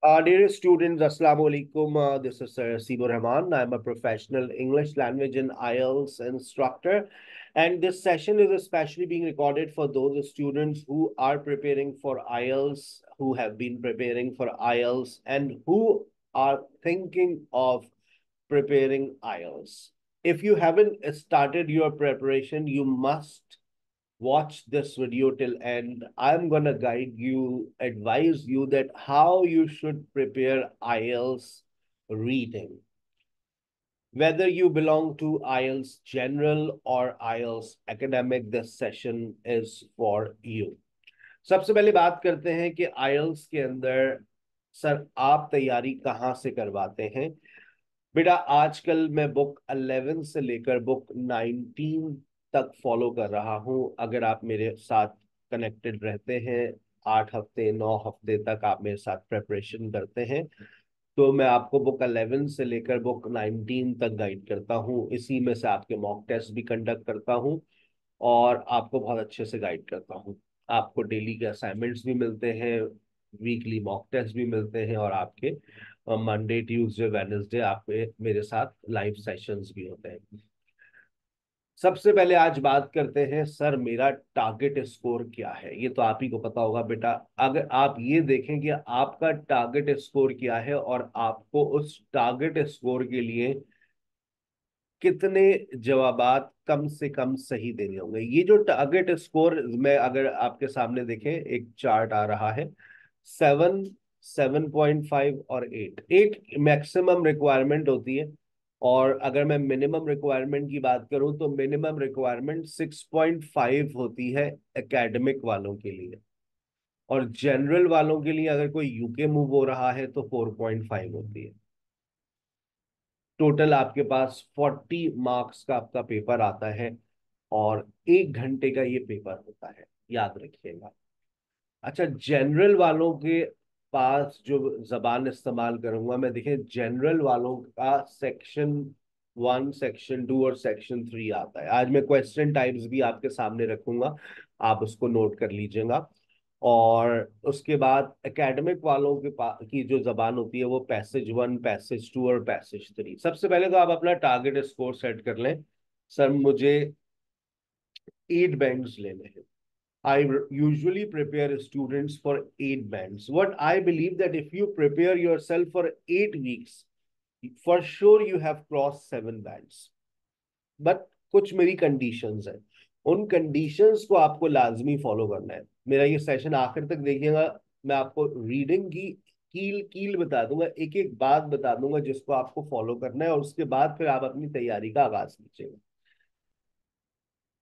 Dear students, Assalamu alaikum. This is Sir Sino Rahman. I'm a professional English language and IELTS instructor. And this session is especially being recorded for those students who are preparing for IELTS, who have been preparing for IELTS, and who are thinking of preparing IELTS. If you haven't started your preparation, you must watch this video till end. I'm gonna guide you, advise you that how you should prepare IELTS reading. Whether you belong to IELTS General or IELTS Academic, this session is for you. सबसे पहले बात करते हैं कि IELTS के अंदर sir आप तैयारी कहाँ से करवाते हैं। बेटा आजकल मैं बुक 11 से लेकर बुक 19 तक फॉलो कर रहा हूं। अगर आप मेरे साथ कनेक्टेड रहते हैं, 8 हफ्ते 9 हफ्ते तक आप मेरे साथ प्रेपरेशन करते हैं, तो मैं आपको बुक 11 से लेकर बुक 19 तक गाइड करता हूं। इसी में से आपके मॉक टेस्ट भी कंडक्ट करता हूं और आपको बहुत अच्छे से गाइड करता हूं। आपको डेली के असाइनमेंट्स भी मिलते हैं, वीकली मॉक टेस्ट भी मिलते हैं, और आपके मंडे ट्यूसडे वेडनेसडे आपके मेरे साथ लाइव सेशंस भी होते हैं। सबसे पहले आज बात करते हैं सर मेरा टारगेट स्कोर क्या है। ये तो आप ही को पता होगा बेटा। अगर आप ये देखें कि आपका टारगेट स्कोर क्या है और आपको उस टारगेट स्कोर के लिए कितने जवाबात कम से कम सही देने होंगे। ये जो टारगेट स्कोर में अगर आपके सामने देखें, एक चार्ट आ रहा है, 7, 7.5 और 8 मैक्सिमम रिक्वायरमेंट होती है। और अगर मैं मिनिमम रिक्वायरमेंट की बात करूं तो मिनिमम रिक्वायरमेंट 6.5 होती है एकेडमिक वालों के लिए, और जनरल वालों के लिए अगर कोई यूके मूव हो रहा है तो 4.5 होती है। टोटल आपके पास 40 मार्क्स का आपका पेपर आता है, और 1 घंटे का ये पेपर होता है, याद रखिएगा। अच्छा, जनरल वालों के पास जो जबान इस्तेमाल करूंगा मैं, देखें जनरल वालों का सेक्शन 1, सेक्शन 2 और सेक्शन 3 आता है। आज मैं क्वेश्चन टाइप्स भी आपके सामने रखूंगा, आप उसको नोट कर लीजिएगा। और उसके बाद एकेडमिक वालों के की जो जबान होती है वो पैसेज 1, पैसेज 2 और पैसेज 3। सबसे पहले तो आप अपना टारगेट स्कोर सेट कर लें। सर मुझे 8 बैंड्स लेने हैं। I usually prepare students for 8 bands. What I believe that if you prepare yourself for 8 weeks, for sure you have crossed 7 bands. But कुछ मेरी कंडीशंस हैं, उन कंडीशंस को आपको लाजमी फॉलो करना है। मेरा ये सेशन आखिर तक देखिएगा। मैं आपको रीडिंग की कील कील बता दूंगा, एक एक बात बता दूंगा जिसको आपको फॉलो करना है, और उसके बाद फिर आप अपनी तैयारी का आगाज कीजिएगा।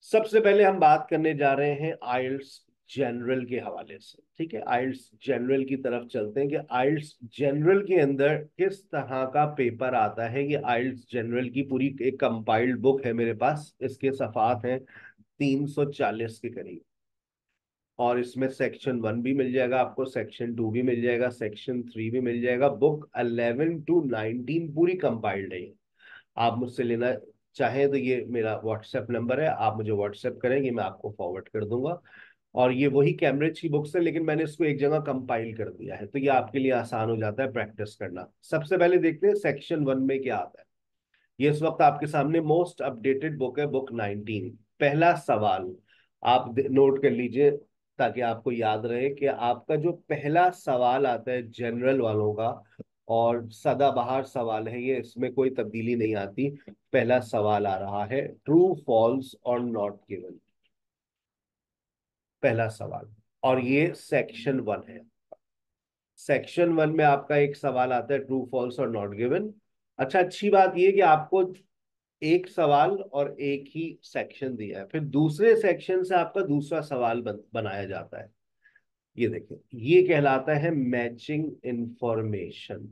सबसे पहले हम बात करने जा रहे हैं आइल्स जनरल के हवाले से। ठीक है, आइल्स जनरल की तरफ चलते हैं कि आइल्स जनरल के अंदर किस तरह का पेपर आता है। कि आइल्स जनरल की पूरी एक कंपाइल्ड बुक है मेरे पास, इसके सफ़ात हैं 340 के करीब। और इसमें सेक्शन 1 भी मिल जाएगा आपको, सेक्शन 2 भी मिल जाएगा, सेक्शन 3 भी मिल जाएगा। बुक 11 to 19 पूरी कंपाइल्ड है। आप मुझसे लेना चाहें तो ये मेरा व्हाट्सएप नंबर है, आप मुझे व्हाट्सएप करेंगे, मैं आपको फॉरवर्ड कर दूंगा। और ये वही कैम्ब्रिज की बुक्स है, लेकिन मैंने इसको एक जगह कंपाइल कर दिया है, तो ये आपके लिए आसान हो जाता है प्रैक्टिस करना। सबसे पहले देखते हैं सेक्शन 1 में क्या आता है। ये इस वक्त आपके सामने मोस्ट अपडेटेड बुक है, बुक 19। पहला सवाल आप नोट कर लीजिए ताकि आपको याद रहे कि आपका जो पहला सवाल आता है जनरल वालों का, और सदाबहार सवाल है ये, इसमें कोई तब्दीली नहीं आती। पहला सवाल आ रहा है, ट्रू फॉल्स और नॉट गिवन। पहला सवाल, और ये सेक्शन 1 है। सेक्शन 1 में आपका एक सवाल आता है, ट्रू फॉल्स और नॉट गिवन। अच्छा, अच्छी बात यह कि आपको एक सवाल और एक ही सेक्शन दिया है, फिर दूसरे सेक्शन से आपका दूसरा सवाल बनाया जाता है। ये देखिए, ये कहलाता है मैचिंग इंफॉर्मेशन।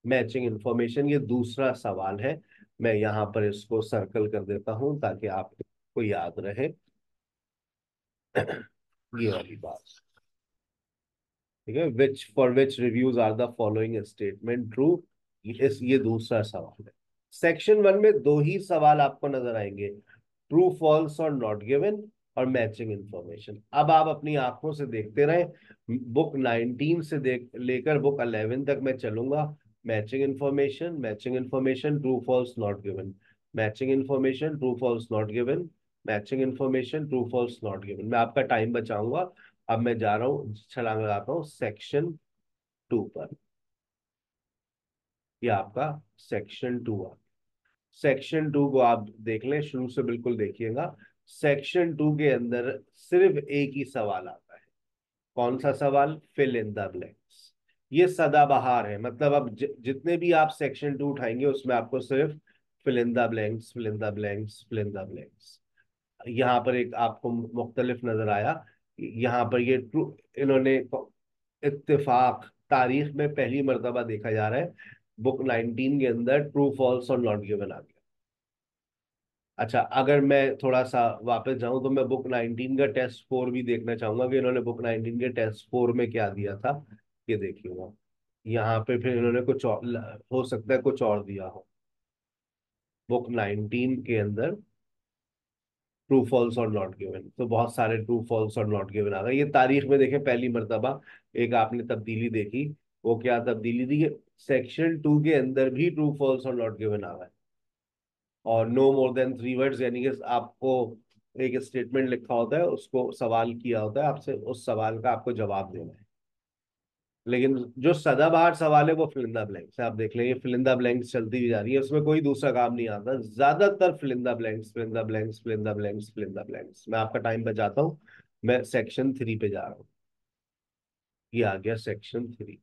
मैचिंग इंफॉर्मेशन ये दूसरा सवाल है। मैं यहां पर इसको सर्कल कर देता हूं ताकि आपको याद रहे। ये वाली बात, ठीक है। Which for which reviews are the following statement true, ये दूसरा सवाल है। सेक्शन 1 में दो ही सवाल आपको नजर आएंगे, ट्रू फॉल्स और नॉट गिवन। और मैचिंग इंफॉर्मेशन। अब आप अपनी आंखों से देखते रहे, बुक 19 से देख लेकर बुक 11 तक मैं चलूंगा। Matching information, matching information, true false not given, matching information, true false not given, matching information, true false not given. मैं आपका टाइम बचाऊंगा। अब मैं जा रहा हूँ, छलांग लगाता हूँ सेक्शन 2 पर। ये आपका सेक्शन 2 आ। सेक्शन 2 को आप देख लें, शुरू से बिल्कुल देखिएगा। सेक्शन 2 के अंदर सिर्फ एक ही सवाल आता है। कौन सा सवाल? Fill in the blanks. ये सदाबहार है, मतलब अब जितने भी आप सेक्शन 2 उठाएंगे उसमें आपको सिर्फ fill in the blanks, fill in the blanks, fill in the blanks. यहाँ पर एक आपको मुख्तलिफ नजर आया। यहाँ पर ये ट्रू, इन्होंने इत्तेफाक तारीख में पहली मर्तबा देखा जा रहा है बुक 19 के अंदर ट्रू फॉल्स और नॉट गिवन आ गया। अच्छा, अगर मैं थोड़ा सा वापस जाऊं तो मैं बुक 19 का टेस्ट 4 भी देखना चाहूंगा कि इन्होंने बुक 19 के टेस्ट 4 में क्या दिया था। ये देखिएगा, यहाँ पे फिर इन्होंने कुछ और, हो सकता है कुछ और दिया हो बुक 19 के अंदर। ट्रू फॉल्स और नॉट गिवन, तो बहुत सारे ट्रू फॉल्स और नॉट गिवन आ गए। ये तारीख में देखें पहली मर्तबा एक आपने तब्दीली देखी। वो क्या तब्दीली थी? सेक्शन 2 के अंदर भी ट्रू फॉल्स और नॉट गिवन आ गए, और नो मोर देन 3 वर्ड्स, यानी कि आपको एक स्टेटमेंट लिखा होता है, उसको सवाल किया होता है आपसे, उस सवाल का आपको जवाब देना है। लेकिन जो सदाबहार सवाल है वो फिलिंदा ब्लैंक्स है। आप देख लेंगे फिलिंदा ब्लैंक्स चलती भी जा रही है, उसमें कोई दूसरा काम नहीं आता, ज्यादातर fill in the blanks, fill in the blanks, fill in the blanks, fill in the blanks. मैं आपका टाइम बचाता हूँ, मैं सेक्शन 3 पे जा रहा हूँ। ये आ गया सेक्शन 3।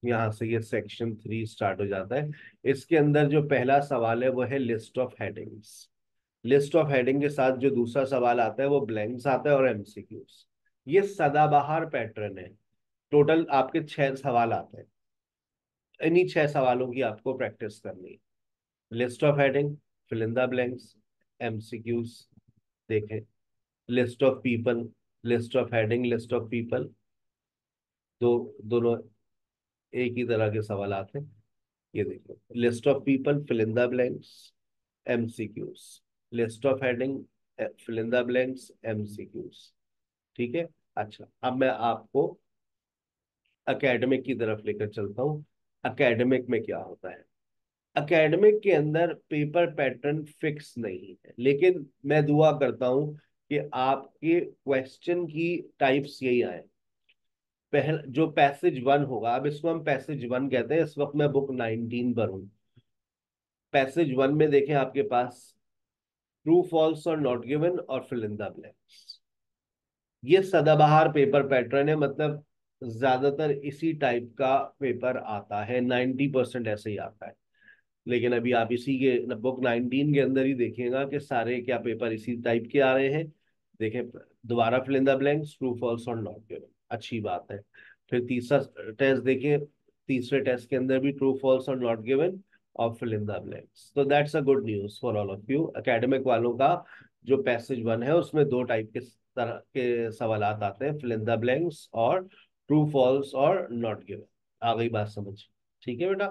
यहाँ से ये सेक्शन 3 स्टार्ट हो जाता है। इसके अंदर जो पहला सवाल है वो है list of headings. List of heading के साथ जो दूसरा सवाल आता है वो ब्लैंक्स आता है और एमसीक्यूज। ये सदाबहार पैटर्न है। टोटल आपके 6 सवाल आते हैं। इन्हीं 6 सवालों की आपको प्रैक्टिस करनी है। List of heading, fill in the blanks, MCQs. देखें, list of people, list of heading, list of people, दो दोनों एक ही तरह के सवाल आते हैं। ये देखो, list of people, fill in the blanks, MCQs. List of heading, fill in the blanks, MCQs. ठीक है। अच्छा, अब मैं आपको एकेडमिक की तरफ लेकर चलता हूँ। एकेडमिक में क्या होता है? एकेडमिक के अंदर पेपर पैटर्न फिक्स नहीं है, लेकिन मैं दुआ करता हूँ कि आपके क्वेश्चन की टाइप्स यही आए। पहल जो पैसेज 1 होगा, अब इसको हम पैसेज 1 कहते हैं। इस वक्त मैं बुक 19 पर हूँ। पैसेज 1 में देखें आपके पास ट्रू फॉल्स और नॉट गिवन और फिल इन द ब्लैंक्स। ये सदाबहार पेपर पैटर्न है, मतलब ज्यादातर इसी टाइप का पेपर आता है, 90% ऐसे ही आता है। लेकिन अभी आप इसी के बुक 19 के अंदर ही देखिएगा कि सारे क्या पेपर इसी टाइप के आ रहे हैं। देखें, दोबारा fill in the blanks, true false और नॉट गिवन, अच्छी बात है। फिर तीसरा टेस्ट देखिए, तीसरे टेस्ट के अंदर भी ट्रू फॉल्स और नॉट गिवन और फिल इन द ब्लैंक्स। तो that's a good news for all of you. Academic वालों का जो पैसेज 1 है उसमें 2 टाइप के तरह के सवाल आते हैं, फिल इन द ब्लैंक्स और ट्रू फॉल्स और नॉट गिवन। आ गई बात समझ? ठीक है बेटा,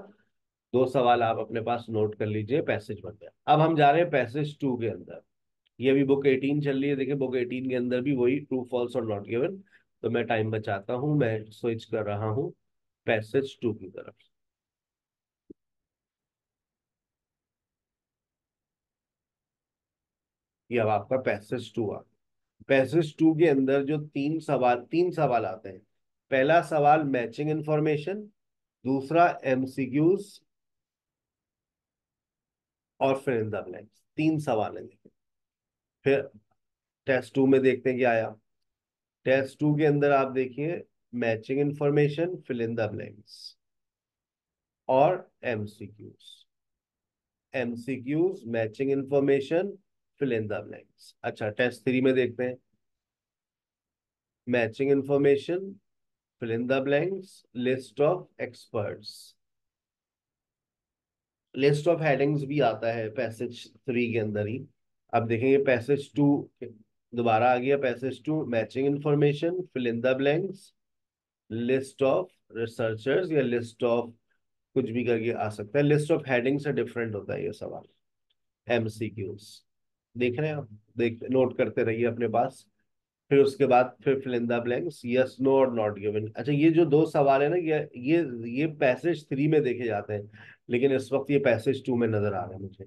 2 सवाल आप अपने पास नोट कर लीजिए पैसेज 1 में। अब हम जा रहे हैं पैसेज 2 के अंदर। ये भी बुक 18 चल रही है, देखिए बुक 18 के अंदर भी वही ट्रू फॉल्स और नॉट गिवन। तो मैं टाइम बचाता हूँ, मैं स्विच कर रहा हूँ पैसेज 2 की तरफ। ये अब आपका पैसेज 2 आ। पैसेज 2 के अंदर जो 3 सवाल आते हैं। पहला सवाल मैचिंग इंफॉर्मेशन, दूसरा एमसीक्यूज, और फिर इन द ब्लैंक्स। 3 सवाल है देखिए। फिर टेस्ट 2 में देखते हैं क्या आया। टेस्ट 2 के अंदर आप देखिए matching information, fill in the blanks और MCQs. MCQs, matching information, fill in the blanks. अच्छा, टेस्ट 3 में देखते हैं matching information, fill in the blanks, list of experts. List of headings भी आता है पैसेज 3 के अंदर ही। अब देखेंगे पैसेज 2 दोबारा आ गया। Passage 2 matching information, fill in the blanks, list of researchers, या लिस्ट ऑफ कुछ भी करके आ सकता है। लिस्ट ऑफ हेडिंग से डिफरेंट होता है ये सवाल। एमसीक्यूज। देख रहे हैं आप, देख नोट करते रहिए अपने पास। फिर उसके बाद फिर fill in the blanks, yes no और नॉट गिवन। अच्छा, ये जो दो सवाल है ना, ये पैसेज 3 में देखे जाते हैं, लेकिन इस वक्त ये पैसेज 2 में नजर आ रहे हैं मुझे।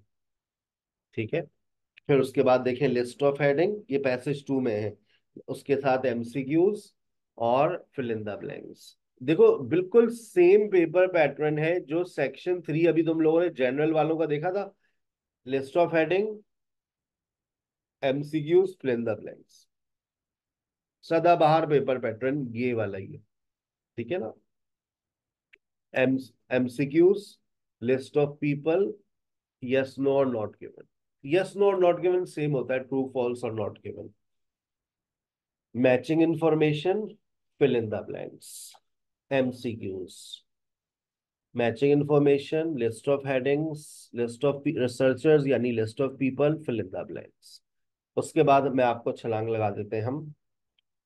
ठीक है। फिर उसके बाद देखें लिस्ट ऑफ हेडिंग, ये पैसेज 2 में है, उसके साथ एमसीक्यूज और फिल इन द ब्लैंक्स। देखो बिल्कुल सेम पेपर पैटर्न है जो सेक्शन 3 अभी तुम लोगों ने जनरल वालों का देखा था। List of heading, MCQs, fill in the blanks. सदाबहार पेपर पैटर्न ये वाला ही है। ठीक है ना। M MCQs, list of people, yes no और नॉट गिवन। यस नो और नॉट गिवन सेम होता है, ट्रू फॉल्स और not given. Matching information, fill in the blanks, MCQs. Matching information, list of headings, list of researchers यानी list of people, fill in the blanks. उसके बाद में आपको छलांग लगा देते हैं हम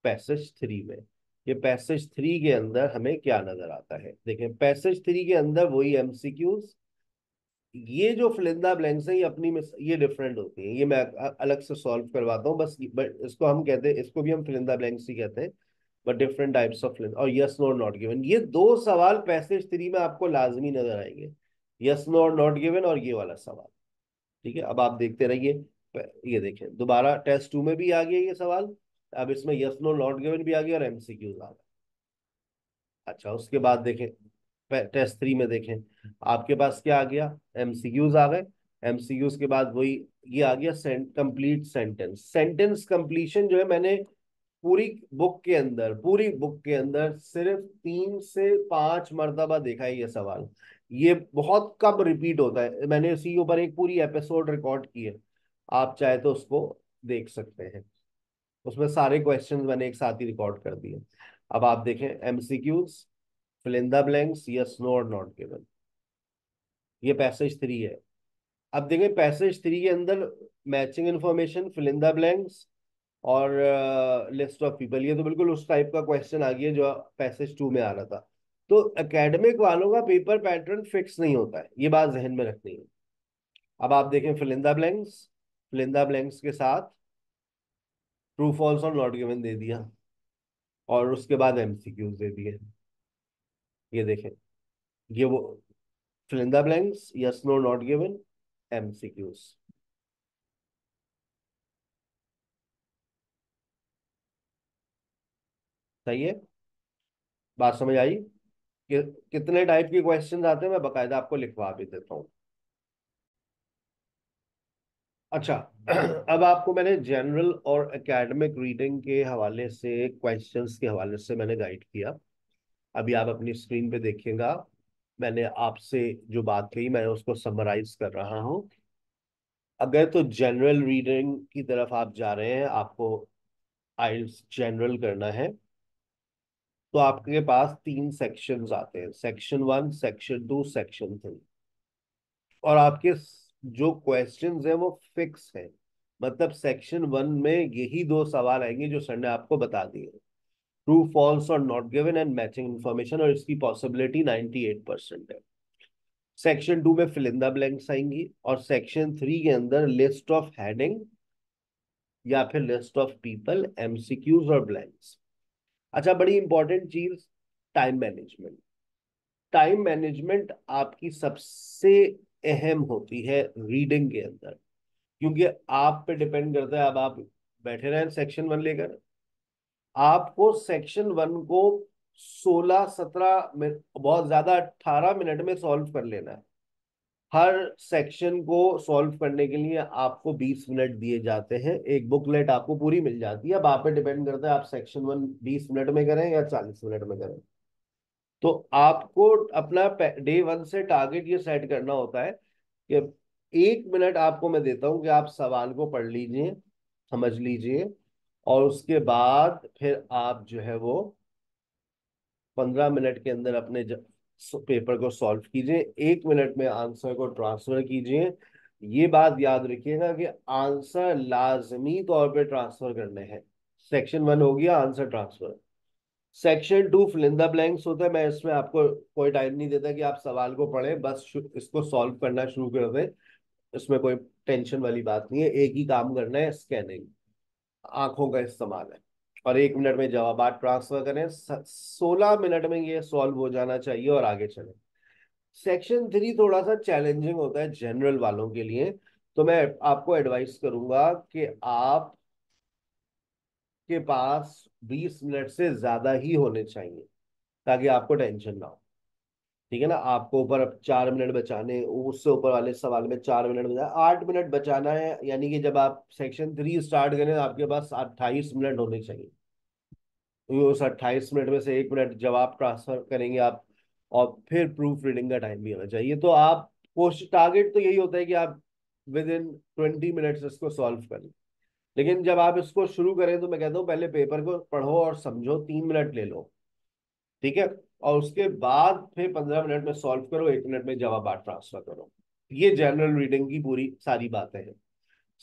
पैसेज 3 में। ये पैसेज 3 के अंदर हमें क्या नजर आता है, देखें पैसेज 3 के अंदर वही एमसीक्यूज। ये जो फिलिंदा ब्लैंक्स है ये अपनी में ये डिफरेंट होती है, ये मैं अलग से सॉल्व करवाता हूँ बस। बट इसको हम कहते हैं, इसको भी हम फिलिंदा ब्लैंक्स ही कहते हैं, but different types of fill in the. और यस नो और नॉट गिवन, ये दो सवाल पैसेज 3 में आपको लाजमी नजर आएंगे, यस नो और नॉट गिवन और ये वाला सवाल। ठीक है, अब आप देखते रहिए। ये देखें दोबारा टेस्ट 2 में भी आ गया ये सवाल, अब इसमें यस नो नॉट गिवन भी आ गया और एमसीक्यूज आ गया। अच्छा, उसके बाद देखें टेस्ट 3 में देखें, आपके पास क्या आ गया, एमसीक्यूज आ गए। एमसीक्यूज के बाद वही ये आ गया कंप्लीट सेंटेंस। सेंटेंस कंप्लीशन जो है, मैंने पूरी बुक के अंदर सिर्फ 3 से 5 मरतबा देखा है ये सवाल। ये बहुत कम रिपीट होता है, मैंने इसी ऊपर एक पूरी एपिसोड रिकॉर्ड की है, आप चाहे तो उसको देख सकते हैं। उसमें सारे क्वेश्चंस मैंने एक साथ ही रिकॉर्ड कर दिए। अब आप देखें MCQs, fill in the blanks, yes no और नॉट गिवन। ये पैसेज 3 है। अब देखें पैसेज 3 के अंदर matching information, fill in the blanks और लिस्ट ऑफ पीपल, ये तो बिल्कुल उस टाइप का क्वेश्चन आ गया जो पैसेज 2 में आ रहा था। तो एकेडमिक वालों का पेपर पैटर्न फिक्स नहीं होता है, ये बात जहन में रखनी है। अब आप देखें fill in the blanks, fill in the blanks के साथ ट्रू फॉल्स और नॉट गिवन दे दिया, और उसके बाद एमसीक्यूज दे दिए। ये देखें, ये वो fill in the blanks, yes no not given, MCQs. सही है, बात समझ आई कि कितने टाइप के क्वेश्चंस आते हैं, मैं बकायदा आपको लिखवा भी देता हूँ। अच्छा, अब आपको मैंने जनरल और एकेडमिक रीडिंग के हवाले से, क्वेश्चंस के हवाले से मैंने गाइड किया। अभी आप अपनी स्क्रीन पे देखिएगा, मैंने आपसे जो बात कही मैं उसको समराइज कर रहा हूँ। अगर तो जनरल रीडिंग की तरफ आप जा रहे हैं, आपको आइल्स जनरल करना है, तो आपके पास 3 सेक्शंस आते हैं, सेक्शन 1, सेक्शन 2, सेक्शन 3। और आपके जो क्वेश्चंस हैं वो फिक्स हैं, मतलब सेक्शन 1 में यही 2 सवाल आएंगे जो सर ने आपको बता दिए, ट्रू फॉल्स और not given and matching information, और इसकी पॉसिबिलिटी 98% है। सेक्शन 2 में फिल इन द ब्लैंक्स आएंगी, और सेक्शन 3 के अंदर लिस्ट ऑफ हेडिंग या फिर लिस्ट ऑफ पीपल, एमसीक्यूज और ब्लैंक्स। अच्छा, बड़ी इंपॉर्टेंट चीज, टाइम मैनेजमेंट। टाइम मैनेजमेंट आपकी सबसे अहम होती है रीडिंग के अंदर, क्योंकि आप पे डिपेंड करता है। अब आप बैठे रहे सेक्शन 1 लेकर, आपको सेक्शन 1 को 16-17 मिनट, बहुत ज्यादा 18 मिनट में सॉल्व कर लेना है। हर सेक्शन को सॉल्व करने के लिए आपको 20 मिनट दिए जाते हैं, एक बुकलेट आपको पूरी मिल जाती है। अब आप पे डिपेंड करता है आप सेक्शन 1 20 मिनट में करें या 40 मिनट में करें। तो आपको अपना डे 1 से टारगेट ये सेट करना होता है कि 1 मिनट आपको मैं देता हूं कि आप सवाल को पढ़ लीजिए, समझ लीजिए, और उसके बाद फिर आप जो है वो 15 मिनट के अंदर अपने पेपर को सॉल्व कीजिए, 1 मिनट में आंसर को ट्रांसफर कीजिए। ये बात याद रखिएगा कि आंसर लाजमी तौर पे ट्रांसफर करने हैं। सेक्शन 1 हो गया answer transfer. Section 2 fill in the blanks होता है, मैं इसमें आपको कोई टाइम नहीं देता कि आप सवाल को पढ़ें, बस इसको सॉल्व करना शुरू कर दें, इसमें कोई टेंशन वाली बात नहीं है, एक ही काम करना है, स्कैनिंग, आंखों का इस्तेमाल है, और 1 मिनट में जवाब ट्रांसफर करें, 16 मिनट में ये सॉल्व हो जाना चाहिए और आगे चले। सेक्शन 3 थोड़ा सा चैलेंजिंग होता है जनरल वालों के लिए, तो मैं आपको एडवाइस करूंगा कि आप के पास 20 मिनट से ज्यादा ही होने चाहिए, ताकि आपको टेंशन ना हो। ठीक है ना, आपको ऊपर अब 4 मिनट बचाने, उससे ऊपर वाले सवाल में 4 मिनट बचा, 8 मिनट बचाना है, यानी कि जब आप सेक्शन 3 स्टार्ट करें आपके पास 28 मिनट होने चाहिए। तो उस 28 मिनट में से 1 मिनट जवाब ट्रांसफर करेंगे आप, और फिर प्रूफ रीडिंग का टाइम भी होना चाहिए। तो आप कोशिश, टारगेट तो यही होता है कि आप विद इन 20 मिनट्स इसको सॉल्व करें। लेकिन जब आप इसको शुरू करें तो मैं कहता हूँ पहले पेपर को पढ़ो और समझो, 3 मिनट ले लो, ठीक है, और उसके बाद फिर 15 मिनट में सॉल्व करो, 1 मिनट में जवाब ट्रांसफर करो। ये जनरल रीडिंग की पूरी सारी बातें हैं।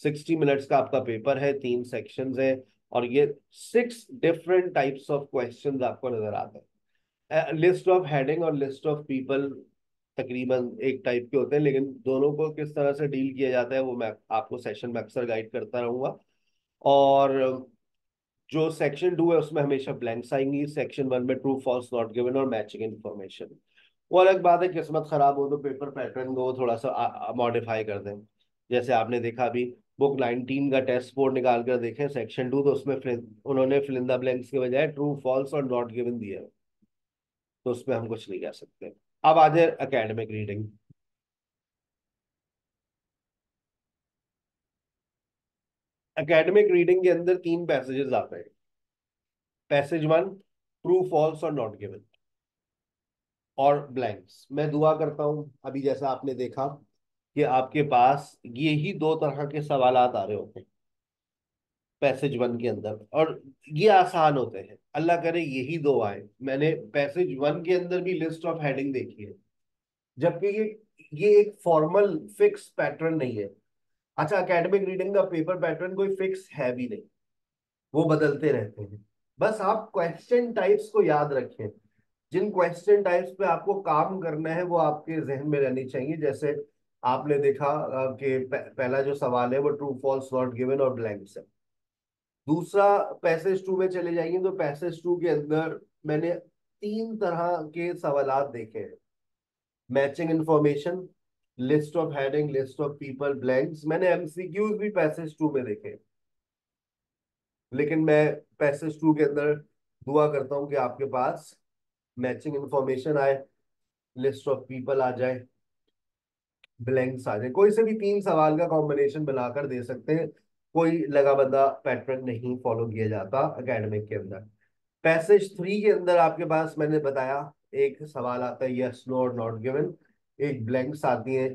60 मिनट्स का आपका पेपर है, 3 सेक्शंस है, और ये 6 डिफरेंट टाइप्स ऑफ क्वेश्चंस आपको नजर आते हैं। लिस्ट ऑफ हेडिंग और लिस्ट ऑफ पीपल तकरीबन एक टाइप के होते हैं, लेकिन दोनों को किस तरह से डील किया जाता है वो मैं आपको सेशन में अक्सर गाइड करता रहूंगा। और जो सेक्शन 2 है उसमें हमेशा ब्लैंक्स आएंगी, सेक्शन 1 में ट्रू फॉल्स नॉट गिवन और मैचिंग इन्फॉर्मेशन। वो अलग बात है, किस्मत खराब हो तो पेपर पैटर्न को थोड़ा सा मॉडिफाई कर दें। जैसे आपने देखा अभी बुक 19 का टेस्ट बोर्ड निकाल कर देखें, सेक्शन 2 तो उसमें उन्होंने फिल इन द ब्लैंक्स के बजाय ट्रू फॉल्स और नॉट गिवन दिया है, तो उसमें हम कुछ नहीं कह सकते। अब आ जाए एकेडमिक रीडिंग। एकेडमिक रीडिंग के अंदर 3 पैसेजेस आते हैं। पैसेज 1, ट्रू फॉल्स और नॉट गिवन और ब्लैंक्स। मैं दुआ करता हूं अभी जैसा आपने देखा कि आपके पास ये ही 2 तरह के सवाल आ रहे होते हैं पैसेज 1 के अंदर, और ये आसान होते हैं, अल्लाह करे यही दो आए। मैंने पैसेज 1 के अंदर भी लिस्ट ऑफ हेडिंग देखी है, जबकि ये एक फॉर्मल फिक्स पैटर्न नहीं है। अच्छा, एकेडमिक रीडिंग का पेपर पैटर्न कोई फिक्स है भी नहीं, वो बदलते रहते हैं। बस आप क्वेश्चन टाइप्स को याद रखें, जिन क्वेश्चन टाइप्स पे आपको काम करना है वो आपके जहन में रहनी चाहिए। जैसे आपने देखा कि पहला जो सवाल है वो ट्रू फॉल्स नॉट गिवन और ब्लैंक्स है। दूसरा, पैसेज 2 में चले जाएंगे तो पैसेज 2 के अंदर मैंने 3 तरह के सवालात देखे हैं। Matching information, list of heading, list of people, blanks. मैंने एमसीक्यूज भी पैसेज 2 में देखे, लेकिन मैं पैसेज 2 के अंदर दुआ करता हूँ कि आपके पास मैचिंग इंफॉर्मेशन आए, लिस्ट ऑफ पीपल आ जाए, ब्लैंक्स आ जाए। कोई से भी 3 सवाल का कॉम्बिनेशन बनाकर दे सकते हैं, कोई लगा बंदा पैटर्न नहीं फॉलो किया जाता एकेडमिक के अंदर। पैसेज 3 के अंदर आपके पास मैंने बताया एक सवाल आता है यस नो और नॉट गिवन, एक ब्लैंक्स आती है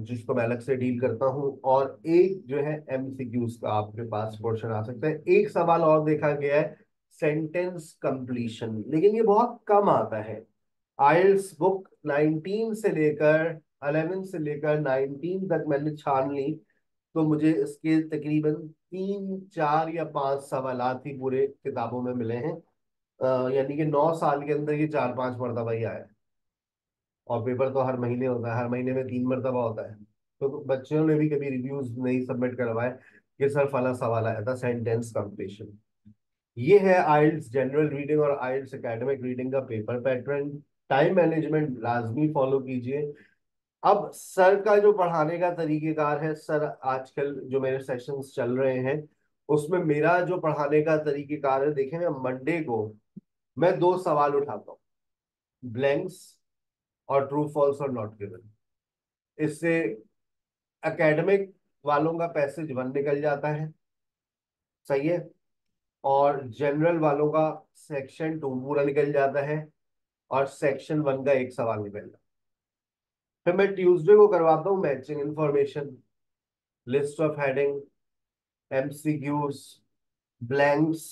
जिसको मैं अलग से डील करता हूँ, और एक जो है एमसीक्यूज का आपके पास पोर्शन आ सकता है। एक सवाल और देखा गया है सेंटेंस कंप्लीशन, लेकिन ये बहुत कम आता है। आइल्स बुक 19 से लेकर 11 से लेकर 19 तक मैंने छान ली, तो मुझे इसके तकरीबन 3 4 या 5 सवालात ही पूरे किताबों में मिले हैं। यानी कि 9 साल के अंदर ये 4 5 मरतबा ही आया है। और पेपर तो हर महीने होता है, हर महीने में 3 मरतबा होता है। तो बच्चों ने भी कभी रिव्यूज नहीं सबमिट करवाए कि सर फला सवाल आया था सेंटेंस कंप्लीशन। ये है आइल्स जनरल रीडिंग और आइल्स एकेडमिक रीडिंग का पेपर पैटर्न। टाइम मैनेजमेंट लाजमी फॉलो कीजिए। अब सर का जो पढ़ाने का तरीकेकार है, सर आजकल जो मेरे सेशंस चल रहे हैं उसमें मेरा जो पढ़ाने का तरीकेकार है, देखें मैं मंडे को मैं 2 सवाल उठाता हूँ, ब्लैंक्स और ट्रू फॉल्स और नॉट गिवन। इससे एकेडमिक वालों का पैसेज 1 निकल जाता है, सही है, और जनरल वालों का सेक्शन 2 पूरा निकल जाता है, और सेक्शन 1 का एक सवाल निकल जाता है। फिर मैं ट्यूसडे को करवाता हूँ matching information, list of heading, MCQs, blanks.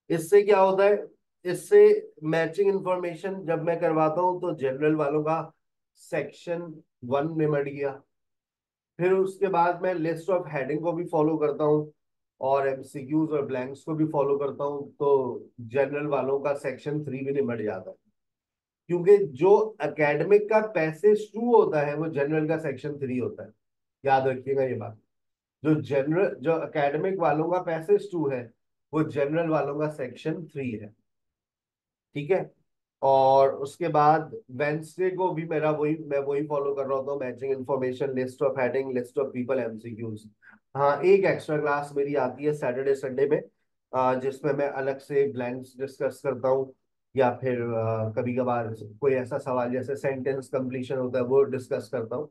इससे क्या होता है, इससे मैचिंग इंफॉर्मेशन जब मैं करवाता हूँ तो जनरल वालों का सेक्शन 1 निमट गया। फिर उसके बाद मैं लिस्ट ऑफ हेडिंग को भी फॉलो करता हूँ और एमसीक्यूज और ब्लैंक्स को भी फॉलो करता हूँ, तो जनरल वालों का सेक्शन 3 भी निमट जाता है। क्योंकि जो एकेडमिक का पैसेज 2 होता है वो जनरल का सेक्शन 3 होता है। याद रखिएगा ये बात। जो एकेडमिक वालों का पैसेज 2 है, वो जनरल वालों का सेक्शन 3 है। ठीक है। और उसके बाद वेंसडे को भी मैं वही फॉलो कर रहा होता हूँ, matching information, list of heading, list of people, MCQs. हाँ, एक एक्स्ट्रा क्लास मेरी आती है सैटरडे संडे में, जिसमें मैं अलग से ब्लैंक्स डिस्कस करता हूँ, या फिर कभी कभार कोई ऐसा सवाल जैसे सेंटेंस कंप्लीशन होता है वो डिस्कस करता हूँ,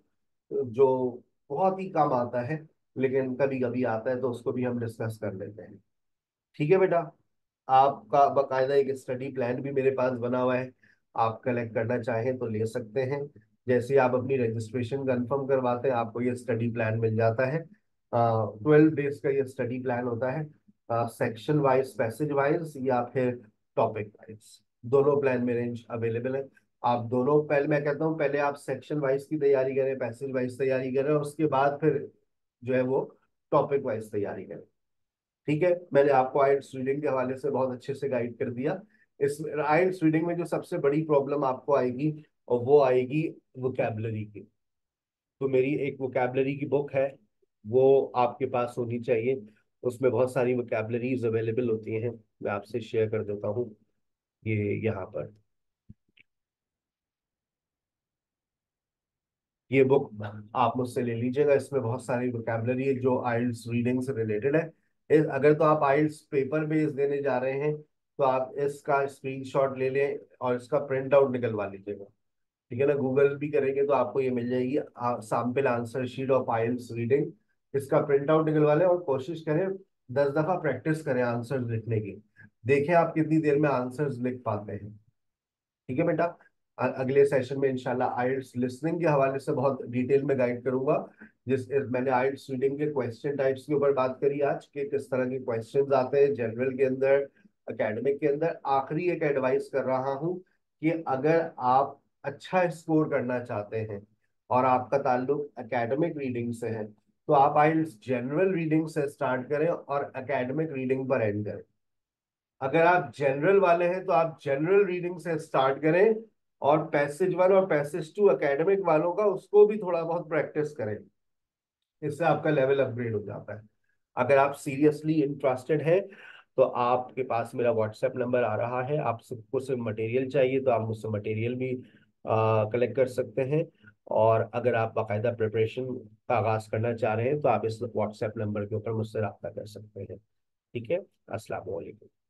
जो बहुत ही कम आता है, लेकिन कभी कभी आता है, तो उसको भी हम डिस्कस कर लेते हैं। ठीक है बेटा। आपका बकायदा एक स्टडी प्लान भी मेरे पास बना हुआ है, आप कलेक्ट करना चाहें तो ले सकते हैं। जैसे ही आप अपनी रजिस्ट्रेशन कंफर्म करवाते हैं, आपको ये स्टडी प्लान मिल जाता है। 12 डेज का ये स्टडी प्लान होता है, सेक्शन वाइज, पैसेज वाइज, या फिर टॉपिक वाइज। दोनों प्लान मेरे अवेलेबल है। आप दोनों, पहले मैं कहता हूँ पहले आप सेक्शन वाइज की तैयारी करें, पैसेज वाइज तैयारी करें, और उसके बाद फिर जो है वो टॉपिक वाइज तैयारी करें। ठीक है। मैंने आपको आइल्स रीडिंग के हवाले से बहुत अच्छे से गाइड कर दिया। इस आइल्स रीडिंग में जो सबसे बड़ी प्रॉब्लम आपको आएगी, और वो आएगी वोकैबलरी की। तो मेरी एक वोकैबलरी की बुक है, वो आपके पास होनी चाहिए। उसमें बहुत सारी वोकैबलरीज अवेलेबल होती हैं, मैं आपसे शेयर कर देता हूँ ये यहाँ पर। ये बुक आप मुझसे ले लीजिएगा, इसमें बहुत सारी वोकैबलरी है जो आइल्स रीडिंग से रिलेटेड है। अगर तो आप आइल्स पेपर बेस देने जा रहे हैं, तो आप इसका स्क्रीनशॉट ले लें और इसका प्रिंट आउट निकलवा लीजिएगा। ठीक है ना, गूगल भी करेंगे तो आपको ये मिल जाएगी, sample answer sheet of IELTS reading. इसका प्रिंट आउट निकलवा लें और कोशिश करें 10 दफा प्रैक्टिस करें आंसर्स लिखने की। देखें आप कितनी देर में आंसर्स लिख पाते हैं। ठीक है बेटा। अगले सेशन में इंशाल्लाह आइल्स लिसनिंग के हवाले से बहुत डिटेल में गाइड करूंगा। मैंने आइल्स रीडिंग के क्वेश्चन टाइप्स के ऊपर बात करी आज, कि किस तरह के क्वेश्चंस आते हैं जनरल के अंदर, एकेडमिक के अंदर। आखिरी एक एडवाइस कर रहा हूँ कि अगर आप अच्छा स्कोर करना चाहते हैं और आपका ताल्लुक एकेडमिक रीडिंग से है, तो आप आइल्स जनरल रीडिंग से स्टार्ट करें और एकेडमिक रीडिंग पर एंड करें। अगर आप जनरल वाले हैं तो आप जनरल रीडिंग से स्टार्ट करें, और पैसेज 1 और पैसेज 2 एकेडमिक वालों का उसको भी थोड़ा बहुत प्रैक्टिस करें। इससे आपका लेवल अपग्रेड हो जाता है। अगर आप सीरियसली इंटरेस्टेड हैं, तो आपके पास मेरा व्हाट्सएप नंबर आ रहा है। आप सबको सिर्फ मटेरियल चाहिए तो आप मुझसे मटेरियल भी कलेक्ट कर सकते हैं। और अगर आप बाकायदा प्रिपरेशन का आगाज करना चाह रहे हैं, तो आप इस व्हाट्सएप नंबर के ऊपर मुझसे रब्ता कर सकते हैं। ठीक है। अस्सलाम वालेकुम।